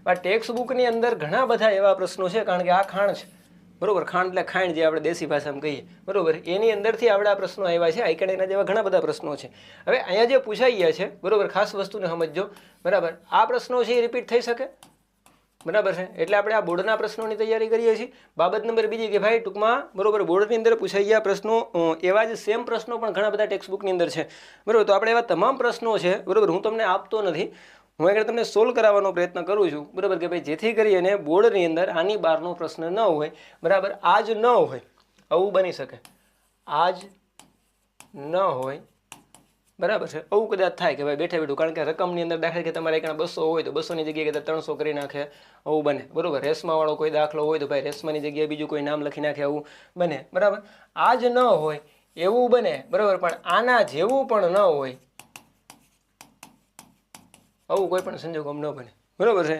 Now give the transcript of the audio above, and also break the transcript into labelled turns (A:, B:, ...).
A: આ ટેક્સ્ટ બુકની અંદર ઘણા બધા એવા પ્રશ્નો છે, કારણ કે આ ખાણ છે, બરોબર. ખાંડ એટલે ખાંડ, જે આપણે દેશી ભાષામાં કહીએ, બરોબર. એની અંદરથી આપણે આ પ્રશ્નો આવ્યા છે. આઈકણેના જેવા ઘણા બધા પ્રશ્નો છે. હવે અહીંયા જે પૂછાઈ ગયા છે, બરોબર, ખાસ વસ્તુને સમજજો, બરાબર. આ પ્રશ્નો છે એ રિપીટ થઈ શકે, બરાબર છે. એટલે આપણે આ બોર્ડના પ્રશ્નોની તૈયારી કરીએ છીએ. બાબત નંબર બીજી કે ભાઈ ટૂંકમાં, બરોબર, બોર્ડની અંદર પૂછાઈ ગયા પ્રશ્નો, એવા જ સેમ પ્રશ્નો પણ ઘણા બધા ટેક્સ્ટ બુકની અંદર છે, બરોબર. તો આપણે એવા તમામ પ્રશ્નો છે, બરોબર, હું તમને આપતો નથી, હું આગળ તમને સોલ્વ કરાવવાનો પ્રયત્ન કરું છું, બરાબર, કે ભાઈ જેથી કરીને બોર્ડની અંદર આની બહારનો પ્રશ્ન ન હોય, બરાબર. આ જ ન હોય, આવું બની શકે, આ જ ન હોય, બરાબર છે. આવું કદાચ થાય કે ભાઈ બેઠે બેઠું, કારણ કે રકમની અંદર દાખલા કે તમારે એકણા 200 હોય તો 200ની જગ્યાએ કદાચ 300 કરી નાખે, આવું બને, બરોબર. રેશમાવાળો કોઈ દાખલો હોય તો ભાઈ રેશમાની જગ્યાએ બીજું કોઈ નામ લખી નાખે, આવું બને, બરાબર. આ જ ન હોય એવું બને, બરાબર, પણ આના જેવું પણ ન હોય, આવું કોઈ પણ સંજોગોમાં ન બને, બરોબર છે.